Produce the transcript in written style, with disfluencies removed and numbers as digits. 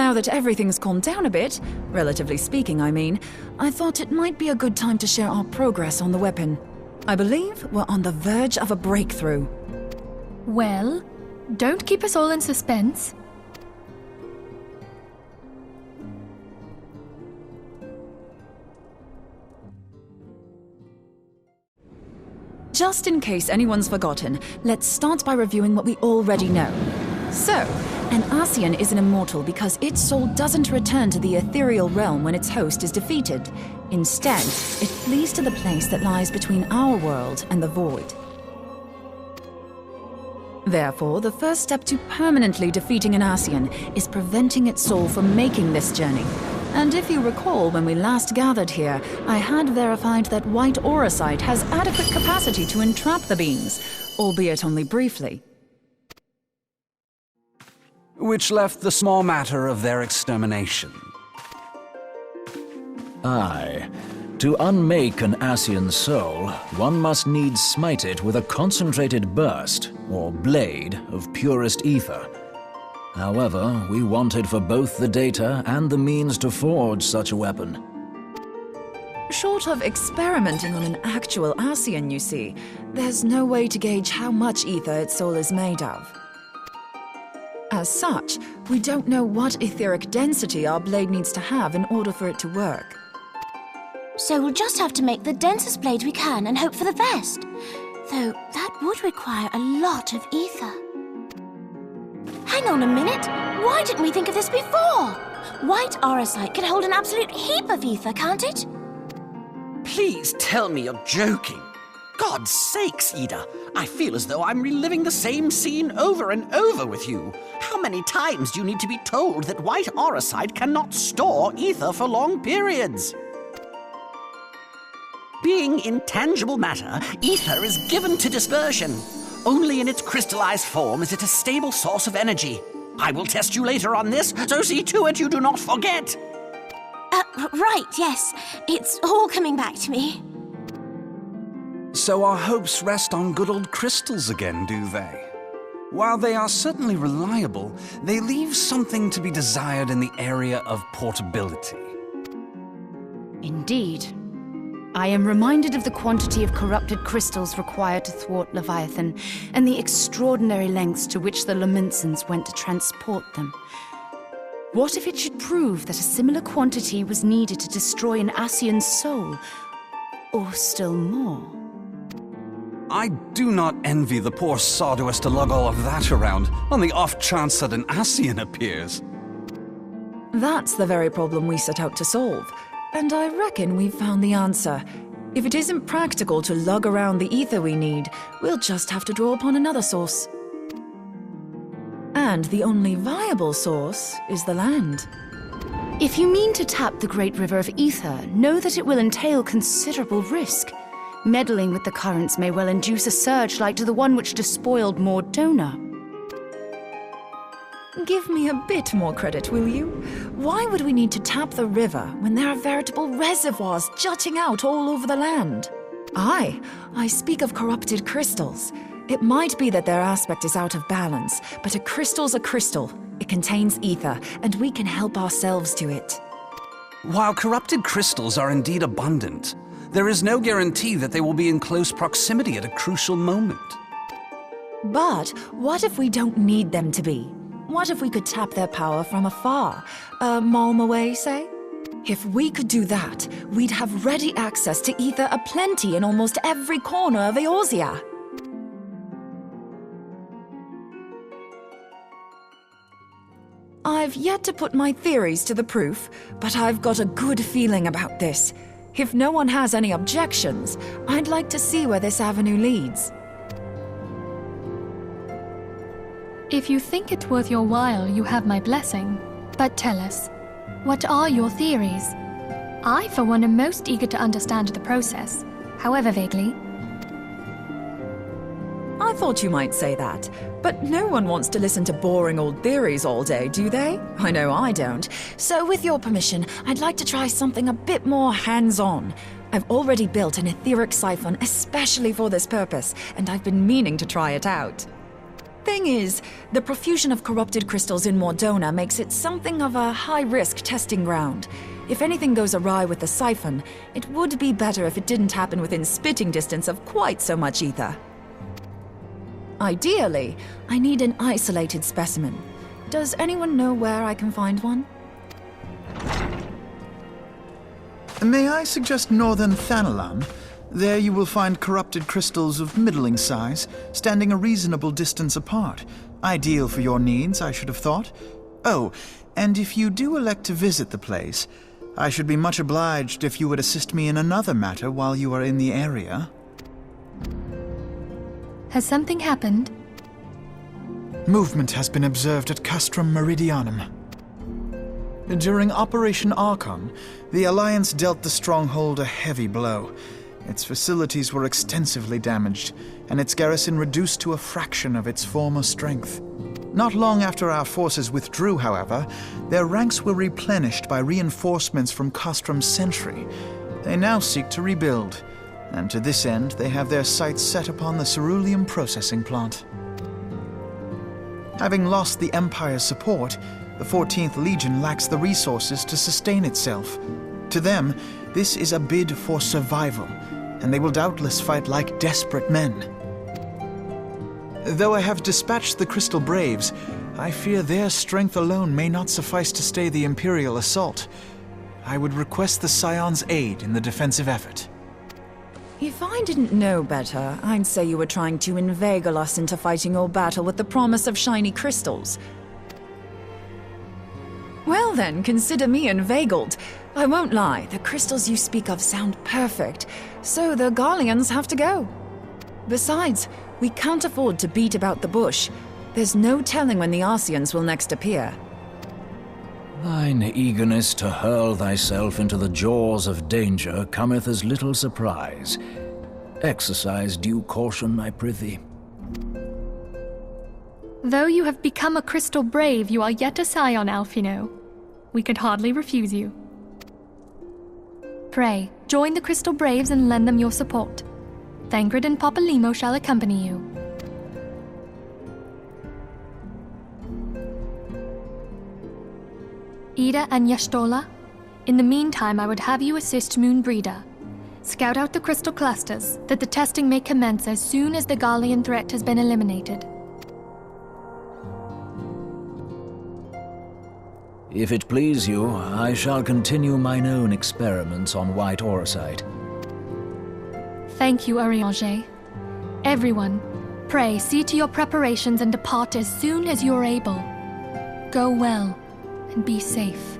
Now that everything's calmed down a bit, relatively speaking I mean, I thought it might be a good time to share our progress on the weapon. I believe we're on the verge of a breakthrough. Well, don't keep us all in suspense. Just in case anyone's forgotten, let's start by reviewing what we already know. So, an ascian is an immortal because its soul doesn't return to the ethereal realm when its host is defeated. Instead, it flees to the place that lies between our world and the void. Therefore, the first step to permanently defeating an ascian is preventing its soul from making this journey. And if you recall, when we last gathered here, I had verified that white auracite has adequate capacity to entrap the beings, albeit only briefly. Which left the small matter of their extermination. Aye. To unmake an ascian soul, one must needs smite it with a concentrated burst, or blade, of purest ether. However, we wanted for both the data and the means to forge such a weapon. Short of experimenting on an actual ascian, you see, there's no way to gauge how much ether its soul is made of. As such, we don't know what etheric density our blade needs to have in order for it to work. So we'll just have to make the densest blade we can and hope for the best. Though that would require a lot of ether. Hang on a minute! Why didn't we think of this before? White auracite can hold an absolute heap of ether, can't it? Please tell me you're joking. God's sakes, Ida. I feel as though I'm reliving the same scene over and over with you. How many times do you need to be told that white auracite cannot store ether for long periods? Being intangible matter, ether is given to dispersion. Only in its crystallized form is it a stable source of energy. I will test you later on this, so see to it you do not forget. Right, yes. It's all coming back to me. So our hopes rest on good old crystals again, do they? While they are certainly reliable, they leave something to be desired in the area of portability. Indeed. I am reminded of the quantity of corrupted crystals required to thwart Leviathan, and the extraordinary lengths to which the Lamentsons went to transport them. What if it should prove that a similar quantity was needed to destroy an ascian's soul? Or still more? I do not envy the poor sod who has to lug all of that around, on the off chance that an ascian appears. That's the very problem we set out to solve. And I reckon we've found the answer. If it isn't practical to lug around the ether we need, we'll just have to draw upon another source. And the only viable source is the land. If you mean to tap the Great River of Ether, know that it will entail considerable risk. Meddling with the currents may well induce a surge like to the one which despoiled Moenbryda. Give me a bit more credit, will you? Why would we need to tap the river when there are veritable reservoirs jutting out all over the land? I speak of corrupted crystals. It might be that their aspect is out of balance, but a crystal's a crystal. It contains ether, and we can help ourselves to it. While corrupted crystals are indeed abundant, there is no guarantee that they will be in close proximity at a crucial moment. But what if we don't need them to be? What if we could tap their power from afar? A malm away, say? If we could do that, we'd have ready access to ether aplenty in almost every corner of Eorzea. I've yet to put my theories to the proof, but I've got a good feeling about this. If no one has any objections, I'd like to see where this avenue leads. If you think it worth your while, you have my blessing. But tell us, what are your theories? I, for one, am most eager to understand the process, however vaguely. I thought you might say that, but no one wants to listen to boring old theories all day, do they? I know I don't. So with your permission, I'd like to try something a bit more hands-on. I've already built an etheric siphon especially for this purpose, and I've been meaning to try it out. thing is, the profusion of corrupted crystals in Moenbryda makes it something of a high-risk testing ground. If anything goes awry with the siphon, it would be better if it didn't happen within spitting distance of quite so much ether. Ideally, I need an isolated specimen. Does anyone know where I can find one? May I suggest northern Thanalan? There you will find corrupted crystals of middling size, standing a reasonable distance apart. Ideal for your needs, I should have thought. Oh, and if you do elect to visit the place, I should be much obliged if you would assist me in another matter while you are in the area. Has something happened? Movement has been observed at Castrum Meridianum. During Operation Archon, the Alliance dealt the stronghold a heavy blow. Its facilities were extensively damaged, and its garrison reduced to a fraction of its former strength. Not long after our forces withdrew, however, their ranks were replenished by reinforcements from Castrum's sentry. They now seek to rebuild, and to this end they have their sights set upon the ceruleum processing plant. Having lost the Empire's support, the 14th Legion lacks the resources to sustain itself. To them, this is a bid for survival, and they will doubtless fight like desperate men. Though I have dispatched the Crystal Braves, I fear their strength alone may not suffice to stay the Imperial assault. I would request the Scion's aid in the defensive effort. If I didn't know better, I'd say you were trying to inveigle us into fighting your battle with the promise of shiny crystals. Well then, consider me inveigled. I won't lie, the crystals you speak of sound perfect, so the Garleans have to go. Besides, we can't afford to beat about the bush. There's no telling when the ascians will next appear. Thine eagerness to hurl thyself into the jaws of danger cometh as little surprise. Exercise due caution, I prithee. Though you have become a Crystal Brave, you are yet a scion, Alphino. We could hardly refuse you. Pray, join the Crystal Braves and lend them your support. Thancred and Papalymo shall accompany you. Ida and Y'shtola, in the meantime I would have you assist Moenbryda. Scout out the crystal clusters, that the testing may commence as soon as the Garlean threat has been eliminated. If it please you, I shall continue mine own experiments on white auracite. Thank you, Urianger. Everyone, pray see to your preparations and depart as soon as you are able. Go well, and be safe.